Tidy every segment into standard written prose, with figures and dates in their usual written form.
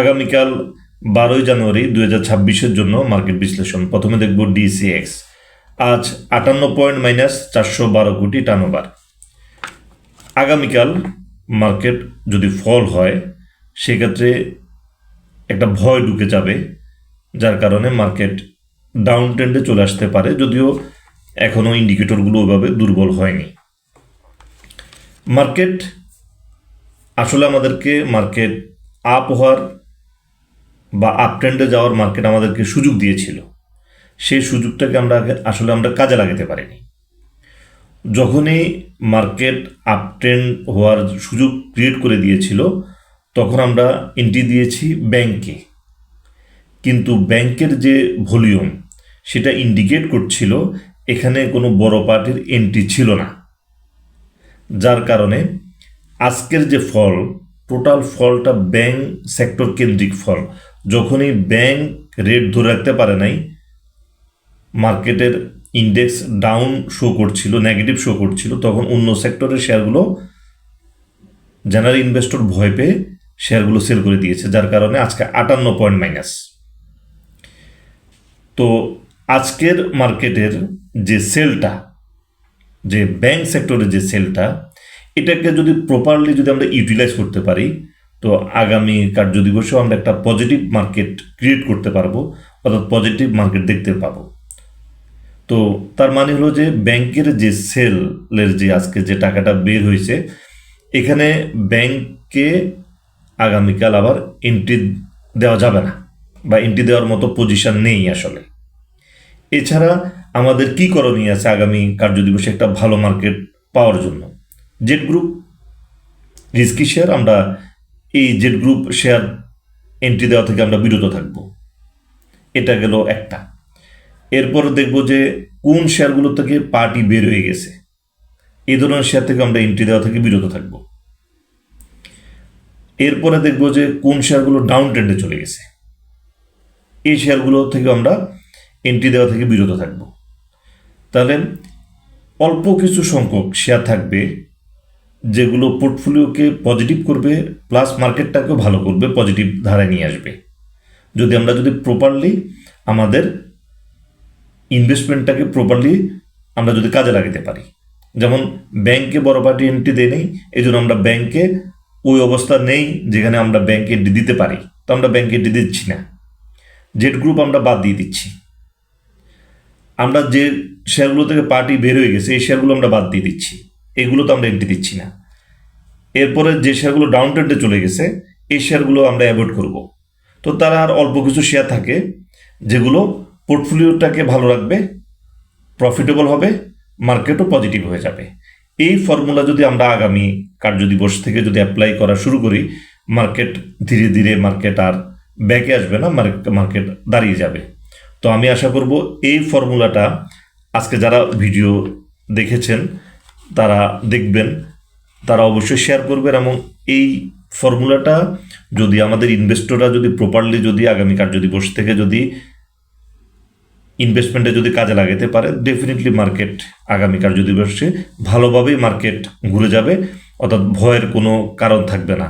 আগামীকাল 12 জানুয়ারি 2026-এর জন্য মার্কেট বিশ্লেষণ। প্রথমে দেখব ডিসিএক্স। আজ 58 পয়েন্ট মাইনাস 412 কোটি টার্নওভার। আগামীকাল মার্কেট যদি ফল হয় সেক্ষেত্রে একটা ভয় ঢুকে যাবে, যার কারণে মার্কেট ডাউন ট্রেন্ডে চলে আসতে পারে, যদিও এখনও ইন্ডিকেটরগুলো ওইভাবে দুর্বল হয়নি। মার্কেট আসলে আমাদেরকে মার্কেট আপ হওয়ার বা আপ ট্রেন্ডে যাওয়ার মার্কেট আমাদেরকে সুযোগ দিয়েছিল। সেই সুযোগটাকে আমরা কাজে লাগাতে পারিনি। যখনই মার্কেট আপ ট্রেন্ড হওয়ার সুযোগ ক্রিয়েট করে দিয়েছিল তখন আমরা এন্ট্রি দিয়েছি ব্যাংকে, কিন্তু ব্যাংকের যে ভলিউম সেটা ইন্ডিকেট করছিল এখানে কোনো বড় পার্টির এন্ট্রি ছিল না, যার কারণে আজকের যে ফল, টোটাল ফলটা ব্যাংক সেক্টর কেন্দ্রিক ফল। যখনই ব্যাংক রেট ধরে রাখতে পারে নাই, মার্কেটের ইন্ডেক্স ডাউন শো করছিল, নেগেটিভ শো করছিল, তখন অন্য সেক্টরের শেয়ারগুলো জেনারেল ইনভেস্টর ভয় পেয়ে শেয়ারগুলো সেল করে দিয়েছে, যার কারণে আজকে 58 পয়েন্ট মাইনাস। তো আজকের মার্কেটের যে সেলটা, যে ব্যাংক সেক্টরের যে সেলটা, এটাকে যদি প্রপারলি আমরা ইউটিলাইজ করতে পারি তো আগামী কার্যদিবসেও আমরা একটা পজিটিভ মার্কেট ক্রিয়েট করতে পারবো, অর্থাৎ পজিটিভ মার্কেট দেখতে পাবো। তো তার মানে হলো যে ব্যাংকের যে সেলের যে আজকে যে টাকাটা বের হয়েছে, এখানে ব্যাংকে আগামীকাল আবার এন্ট্রি দেওয়া যাবে না, বা এন্ট্রি দেওয়ার মতো পজিশন নেই আসলে। এছাড়া আমাদের কি করণীয় আছে আগামী কার্যদিবসে একটা ভালো মার্কেট পাওয়ার জন্য? জেড গ্রুপ রিস্কি শেয়ার, আমরা এই জেড গ্রুপ শেয়ার এন্ট্রি দেওয়া থেকে আমরা বিরত থাকব। এটা গেল একটা। এরপর দেখব যে কোন শেয়ারগুলো থেকে পার্টি বের হয়ে গেছে, এই ধরনের শেয়ার থেকে আমরা এন্ট্রি দেওয়া থেকে বিরত থাকব। এরপরে দেখব যে কোন শেয়ারগুলো ডাউন ট্রেন্ডে চলে গেছে, এই শেয়ারগুলো থেকে আমরা এন্ট্রি দেওয়া থেকে বিরত থাকব। তাহলে অল্প কিছু সংখ্যক শেয়ার থাকবে যেগুলো পোর্টফোলিওকে পজিটিভ করবে, প্লাস মার্কেটটাকেও ভালো করবে, পজিটিভ ধারায় নিয়ে আসবে। যদি প্রপারলি আমাদের ইনভেস্টমেন্টটাকে আমরা যদি কাজে লাগাতে পারি। যেমন ব্যাংকে বড় পার্টি এন্ট্রি দেয় নেই, এই জন্য আমরা ব্যাংকে ওই অবস্থা নেই যেখানে আমরা ব্যাংকে এন্ট্রি দিতে পারি, তো আমরা ব্যাংকে এন্ট্রি দিচ্ছি না। জেড গ্রুপ আমরা বাদ দিয়ে দিচ্ছি। আমরা যে শেয়ারগুলো থেকে পার্টি বের হয়ে গেছে এই শেয়ারগুলো আমরা বাদ দিয়ে দিচ্ছি, এগুলো তো আমরা এন্ট্রি দিচ্ছি না। এরপরে যে শেয়ারগুলো ডাউন ট্রেন্ডে চলে গেছে এই শেয়ারগুলো আমরা অ্যাভয়েড করব। তো তারা আর অল্প কিছু শেয়ার থাকে যেগুলো পোর্টফোলিওটাকে ভালো রাখবে, প্রফিটেবল হবে, মার্কেটও পজিটিভ হয়ে যাবে। এই ফর্মুলা যদি আমরা আগামী কার্যদিবস থেকে অ্যাপ্লাই করা শুরু করি, মার্কেট ধীরে ধীরে মার্কেট আর ব্যাকে আসবে না, মার্কেট দাঁড়িয়ে যাবে। তো আমি আশা করব এই ফর্মুলাটা আজকে যারা ভিডিও দেখেছেন তারা দেখবেন, তারা অবশ্যই শেয়ার করবেন, এবং এই ফর্মুলাটা যদি আমাদের ইনভেস্টররা প্রপারলি আগামী কার্যদিবস থেকে ইনভেস্টমেন্টে কাজে লাগাতে পারে, ডেফিনেটলি মার্কেট আগামী কার্যদিবসে ভালোভাবেই মার্কেট ঘুরে যাবে, অর্থাৎ ভয়ের কোনো কারণ থাকবে না।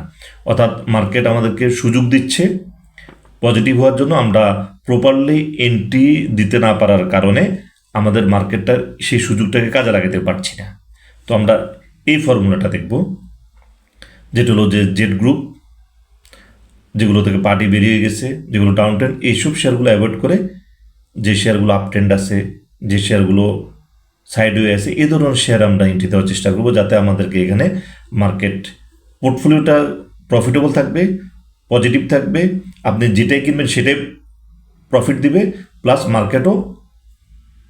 অর্থাৎ মার্কেট আমাদেরকে সুযোগ দিচ্ছে পজিটিভ হওয়ার জন্য, আমরা প্রপারলি এন্ট্রি দিতে না পারার কারণে আমাদের মার্কেটটার সেই সুযোগটাকে কাজে লাগাতে পারছি না। তো আমরা এই ফর্মুলাটা দেখব, যেটা হলো যে জেড গ্রুপ, যেগুলো থেকে পার্টি বেরিয়ে গেছে, যেগুলো ডাউন ট্রেন্ড, এইসব শেয়ারগুলো অ্যাভয়েড করে যে শেয়ারগুলো আপ ট্রেন্ড আছে, যে শেয়ারগুলো সাইডওয়ে আছে, এই ধরনের শেয়ার আমরা এন্ট্রি দেওয়ার চেষ্টা করবো, যাতে আমাদেরকে এখানে মার্কেট পোর্টফোলিওটা প্রফিটেবল থাকবে, পজিটিভ থাকবে, আপনি যেটাই কিনবেন সেটাই প্রফিট দিবে, প্লাস মার্কেটও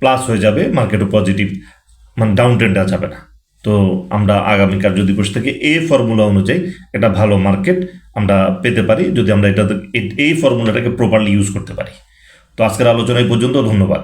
প্লাস হয়ে যাবে, মার্কেটও পজিটিভ, ডাউন ট্রেন্ডে যাবে না। তো আমরা আগামী কার্যদিবস থেকে এই ফর্মুলা অনুযায়ী একটা ভালো মার্কেট আমরা পেতে পারি, যদি আমরা এই ফর্মুলাটাকে প্রপারলি ইউজ করতে পারি। তো আজকের আলোচনা এই পর্যন্ত, ধন্যবাদ।